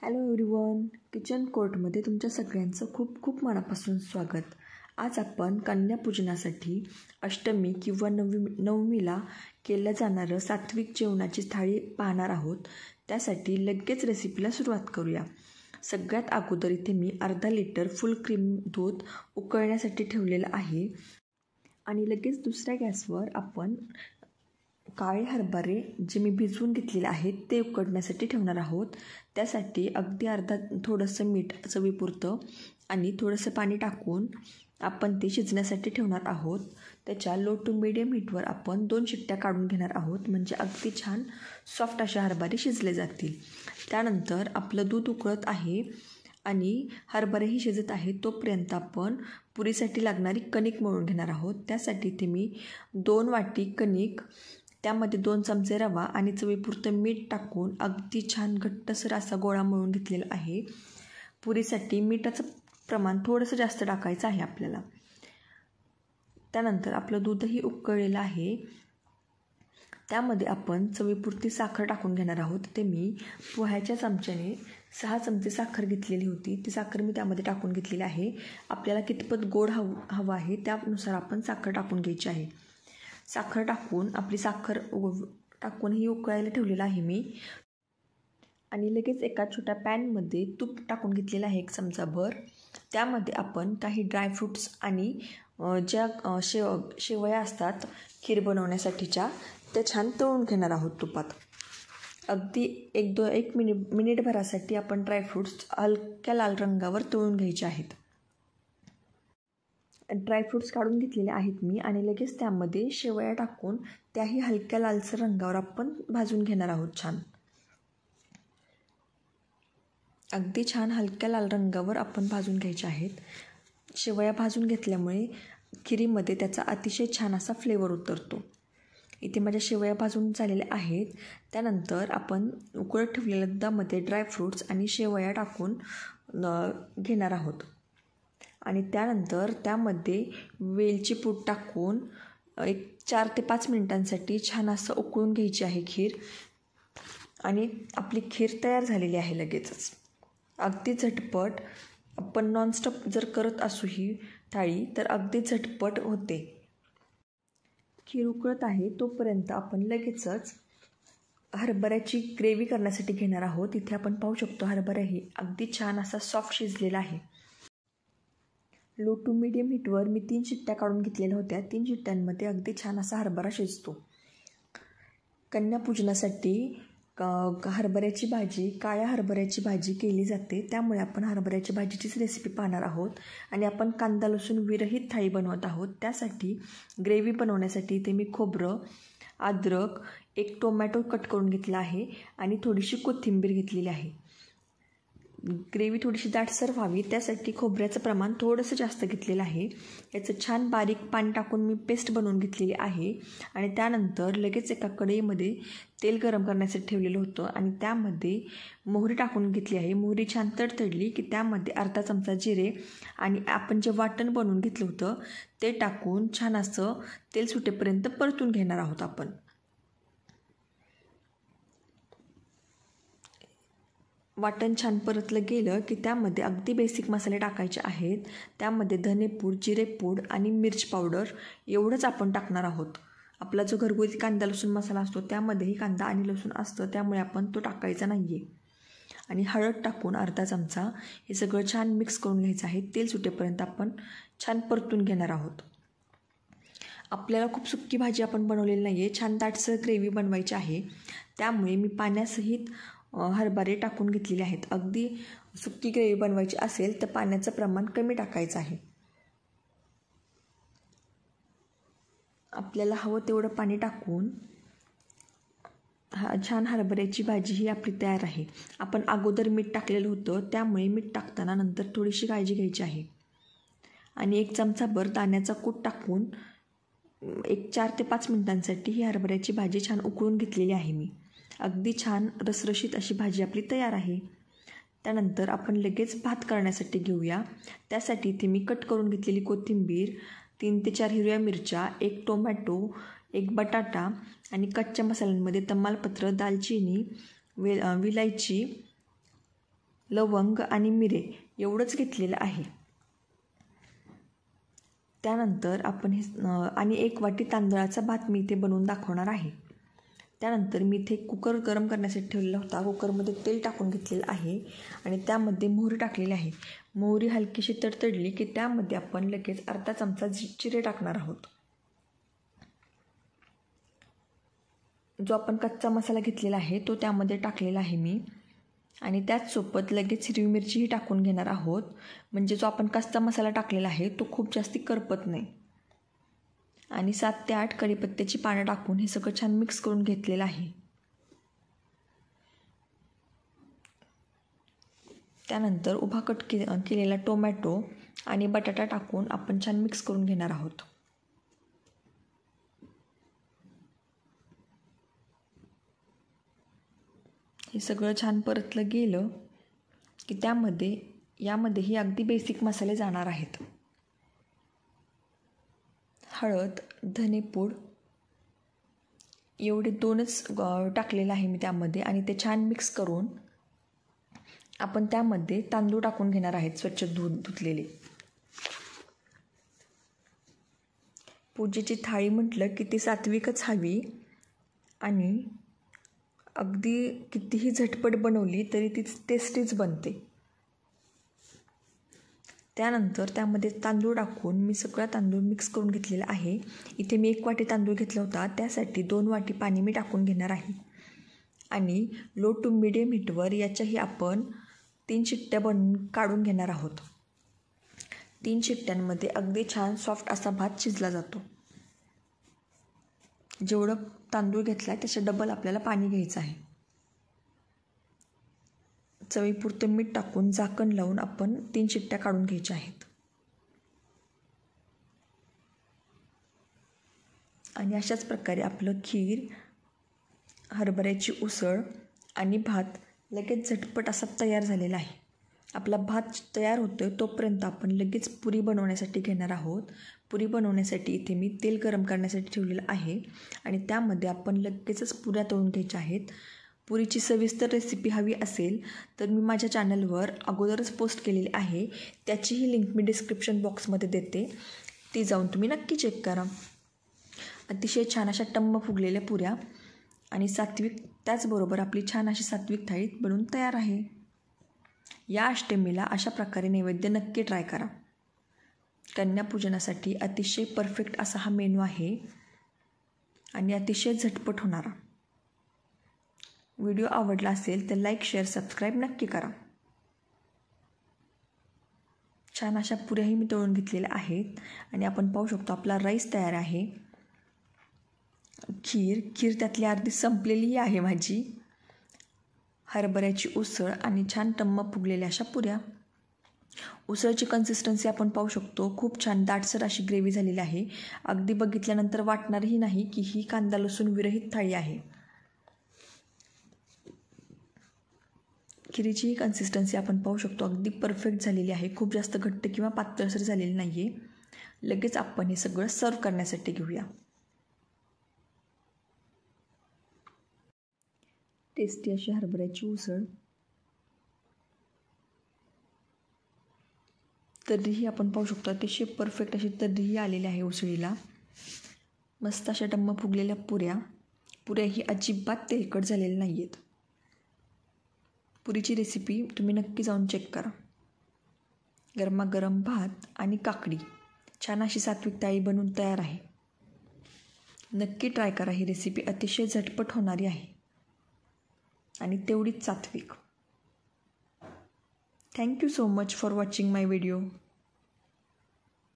Hello everyone, kitchen कोर्टमध्ये तुमच्या सगळ्यांचं खूप खूप मनापासून स्वागत. आज आपण कन्यापूजनासाठी अष्टमी किंवा नवमीला केलं जाणारं सात्विक जेवणाची थाळी पाहणार आहोत. त्यासाठी लगेच रेसिपीला सुरुवात करूया. सगळ्यात अगोदर इथे मी अर्धा लिटर फुल क्रीम दूध उकळण्यासाठी ठेवलेलं आहे आणि लगेच दुसऱ्या गॅसवर आपण काळे हरभरे जे मी भिजवून घेतलेले आहेत ते उकडण्यासाठी ठेवणार आहोत. त्यासाठी अगदी थोडंसं मीठ चवीपुरतं आणि थोडंसं पाणी टाकून आपण ते शिजण्यासाठी ठेवणार आहोत. त्याच्या लो टू मीडियम हीटवर आपण 2 शिट्ट्या काढून घेणार आहोत, म्हणजे अगदी छान सॉफ्ट असे हरभरे शिजले जातील. त्यानंतर आपलं दूध उकळत आहे आणि हरभरेही शिजत आहे, तोपर्यंत आपण पुरीसाठी लागणारी कणिक मळून घेणार आहोत. त्यासाठी इथे मी 2 वाटी कणिक, त्यामध्ये 2 चमचे रवा आणि चवीपुरतं मीठ टाकून अगदी छान घट्टसर असा गोळा मळून घेतलेला आहे. पुरीसाठी मिठाचं प्रमाण थोडंसं जास्त टाकायचं आहे आपल्याला. त्यानंतर आपलं दूधही उकळलेलं आहे, त्यामध्ये आपण चवीपुरती साखर टाकून घेणार आहोत. ते मी पोह्याच्या चमच्याने 6 चमचे साखर घेतलेली होती. ती साखर मी त्यामध्ये टाकून घेतलेली आहे. आपल्याला कितपत गोड हवं आहे त्यानुसार आपण साखर टाकून घ्यायची आहे. साखर टाकून आपली साखर टाकूनही उकळायला ठेवलेलं आहे मी. आणि लगेच एका छोट्या पॅनमध्ये तूप टाकून घेतलेलं आहे 1 चमचाभर. त्यामध्ये आपण काही ड्रायफ्रूट्स आणि ज्या शेवया असतात खीर बनवण्यासाठीच्या, त्या छान तळून घेणार आहोत तुपात. अगदी एक मिनिटभरासाठी आपण ड्रायफ्रूट्स हलक्या लाल रंगावर तळून घ्यायचे आहेत. ड्रायफ्रूट्स काढून घेतलेले आहेत मी आणि लगेच त्यामध्ये शेवया टाकून त्याही हलक्या लालसर रंगावर आपण भाजून घेणार आहोत. अगदी छान हलक्या लाल रंगावर आपण भाजून घ्यायचे आहेत. शेवया भाजून घेतल्यामुळे खिरीमध्ये त्याचा अतिशय छान असा फ्लेवर उतरतो. इथे माझ्या शेवया भाजून झालेल्या आहेत. त्यानंतर आपण उकळत ठेवलेल्या दुधामध्ये ड्रायफ्रूट्स आणि शेवया टाकून घेणार आहोत आणि त्यानंतर त्यामध्ये वेलची पूड टाकून 4 ते 5 मिनिटांसाठी छान असं उकळून घ्यायची आहे खीर. आणि आपली खीर तयार झालेली आहे लगेचच. अगदी झटपट आपण नॉनस्टॉप जर करत असू ही थाळी तर अगदी झटपट होते. खीर उकळत आहे तोपर्यंत आपण लगेचच हरभऱ्याची ग्रेव्ही करण्यासाठी घेणार आहोत. इथे आपण पाहू शकतो हरभराही अगदी छान असा सॉफ्ट शिजलेला आहे. लो टू मीडियम हीटवर मी 3 शिट्ट्या काढून घेतलेल्या होत्या. 3 शिट्ट्यांमध्ये अगदी छान असा हरभरा शिजतो. कन्यापूजनासाठी हरभऱ्याची भाजी, काळ्या हरभऱ्याची भाजी केली जाते, त्यामुळे आपण हरभऱ्याची भाजीचीच रेसिपी पाहणार आहोत. आणि आपण कांदा लसूण विरहित थाळी बनवत आहोत. त्यासाठी ग्रेव्ही बनवण्यासाठी इथे मी खोबरं, अद्रक, 1 टोमॅटो कट करून घेतला आहे आणि थोडीशी कोथिंबीर घेतलेली आहे. ग्रेव्ही थोडीशी दाटसर व्हावी त्यासाठी खोबऱ्याचं प्रमाण थोडंसं जास्त घेतलेलं आहे. याचं छान बारीक पाणी टाकून मी पेस्ट बनवून घेतलेली आहे. आणि त्यानंतर लगेच एका कढईमध्ये तेल गरम करण्यासाठी ठेवलेलं होतं आणि त्यामध्ये मोहरी टाकून घेतली आहे. मोहरी छान तडतडली की त्यामध्ये अर्धा चमचा जिरे आणि आपण जे वाटण बनवून घेतलं होतं ते टाकून छान असं तेल सुटेपर्यंत परतून घेणार आहोत आपण. वाटण छान परतलं गेलं की त्यामध्ये अगदी बेसिक मसाले टाकायचे आहेत. त्यामध्ये धनेपूड, जिरेपूड आणि मिरच पावडर एवढंच आपण टाकणार आहोत. आपला जो घरगुती कांदा लसूण मसाला असतो त्यामध्येही कांदा आणि लसूण असतं, त्यामुळे आपण तो टाकायचा नाही आहे. आणि हळद टाकून अर्धा चमचा हे सगळं छान मिक्स करून घ्यायचं आहे. तेल सुटेपर्यंत आपण छान परतून घेणार आहोत. आपल्याला खूप सुक्की भाजी आपण बनवलेली नाही आहे, छान दाटसर ग्रेव्ही बनवायची आहे, त्यामुळे मी पाण्यासहित हरभरे टाकून घेतलेले आहेत. अगदी सुक्की ग्रेव्ही बनवायची असेल तर पाण्याचं प्रमाण कमी टाकायचं आहे. आपल्याला हवं तेवढं पाणी टाकून छान हरभऱ्याची भाजी ही आपली तयार आहे. आपण अगोदर मीठ टाकलेलं होतं, त्यामुळे मीठ टाकताना नंतर थोडीशी काळजी घ्यायची आहे. आणि 1 चमचाभर दाण्याचा कूट टाकून 4 ते 5 मिनिटांसाठी ही हरभऱ्याची भाजी छान उकळून घेतलेली आहे मी. अगदी छान रसरशीत अशी भाजी आपली तयार आहे. त्यानंतर आपण लगेच भात करण्यासाठी घेऊया. त्यासाठी इथे मी कट करून घेतलेली कोथिंबीर, 3 ते 4 हिरव्या मिरच्या, 1 टोमॅटो, 1 बटाटा आणि कच्च्या मसाल्यांमध्ये तमालपत्र, दालचिनी, विलायची, लवंग आणि मिरे एवढंच घेतलेलं आहे. त्यानंतर आपण आणि 1 वाटी तांदळाचा भात मी इथे बनवून दाखवणार आहे. त्यानंतर मी इथे कुकर गरम करण्यासाठी ठेवलेला होता. कुकरमध्ये तेल टाकून घेतलेलं आहे आणि त्यामध्ये मोहरी टाकलेली आहे. मोहरी हलकीशी तडतडली की त्यामध्ये आपण लगेच अर्धा चमचा जिरे टाकणार आहोत. जो आपण कच्चा मसाला घेतलेला आहे तो त्यामध्ये टाकलेला आहे मी. आणि त्याचसोबत लगेच हिरवी मिरचीही टाकून घेणार आहोत, म्हणजे जो आपण कच्चा मसाला टाकलेला आहे तो खूप जास्ती करपत नाही. आणि 7 ते 8 कढीपत्त्याची पानं टाकून हे सगळं छान मिक्स करून घेतलेलं आहे. त्यानंतर उभा कट केलेला टोमॅटो आणि बटाटा टाकून आपण छान मिक्स करून घेणार आहोत. हे सगळं छान परतलं गेलं की यामध्येही अगदी बेसिक मसाले जाणार आहेत. हळद, धनेपूड एवढे 2च टाकलेलं आहे मी त्यामध्ये. आणि ते छान मिक्स करून आपण त्यामध्ये तांदूळ टाकून घेणार आहेत, स्वच्छ धुतलेले. पूजेची थाळी म्हटलं की ती सात्विकच हवी आणि अगदी कितीही झटपट बनवली तरी ती टेस्टीच बनते. त्यानंतर त्यामध्ये तांदूळ टाकून मी सगळा तांदूळ मिक्स करून घेतलेला आहे. इथे मी 1 वाटी तांदूळ घेतला होता, त्यासाठी 2 वाटी पाणी मी टाकून घेणार आहे. आणि लो टू मिडियम हीटवर याच्याही आपण 3 शिट्ट्या काढून घेणार आहोत. 3 शिट्ट्यांमध्ये अगदी छान सॉफ्ट असा भात शिजला जातो. जेवढं तांदूळ घेतला आहे त्याच्या डबल आपल्याला पाणी घ्यायचं आहे. चवीपुरतं मीठ टाकून झाकण लावून आपण 3 शिट्ट्या काढून घ्यायच्या आहेत. आणि अशाच प्रकारे आपलं खीर, हरभऱ्याची उसळ आणि भात लगेच झटपट असा तयार झालेला आहे. आपला भात तयार होतोय तोपर्यंत आपण लगेच पुरी बनवण्यासाठी घेणार आहोत. पुरी बनवण्यासाठी इथे मी तेल गरम करण्यासाठी ठेवलेलं आहे आणि त्यामध्ये आपण लगेचच पुऱ्या तळून घ्यायच्या आहेत. पुरीची सविस्तर रेसिपी हवी असेल तर मी माझ्या चॅनलवर अगोदरच पोस्ट केलेली आहे, त्याचीही लिंक मी डिस्क्रिप्शन बॉक्समध्ये देते, ती जाऊन तुम्ही नक्की चेक करा. अतिशय छान अशा टम्म फुगलेल्या पुऱ्या आणि त्याचबरोबर आपली छान अशी सात्विक थाळी बनवून तयार आहे. या अष्टमीला अशा प्रकारे नैवेद्य नक्की ट्राय करा. कन्यापूजनासाठी अतिशय परफेक्ट असा हा मेनू आहे आणि अतिशय झटपट होणारा. व्हिडिओ आवडला असेल तर लाईक, शेअर, सबस्क्राईब नक्की करा. छान अशा पुऱ्याही मी तळून घेतलेल्या आहेत आणि आपण पाहू शकतो आपला राईस तयार आहे. खीर त्यातली अर्धी संपलेली आहे माझी. हरभऱ्याची उसळ आणि छान टम्म फुगलेल्या अशा पुऱ्या. उसळची कन्सिस्टन्सी आपण पाहू शकतो, खूप छान दाटसर अशी ग्रेव्ही झालेली आहे. अगदी बघितल्यानंतर वाटणारही नाही की ही कांदा लसूण विरहित थाळी आहे. खिरीचीही कन्सिस्टन्सी आपण पाहू शकतो, अगदी परफेक्ट झालेली आहे. खूप जास्त घट्ट किंवा पातळसर झालेली नाही आहे. लगेच आपण हे सगळं सर्व करण्यासाठी घेऊया. टेस्टी अशी हरभऱ्याची उसळ. तर्रीही आपण पाहू शकतो अतिशय परफेक्ट अशी तर्रीही आलेली आहे उसळीला. मस्त अशा टम्म फुगलेल्या पुऱ्याही अजिबात तेलकट झालेल्या नाही आहेत. पुरीची रेसिपी तुम्ही नक्की जाऊन चेक करा. गरमागरम भात आणि काकडी, छान अशी सात्विक थाळी बनवून तयार आहे. नक्की ट्राय करा. ही रेसिपी अतिशय झटपट होणारी आहे आणि तेवढीच सात्विक. Thank you so much for watching my video.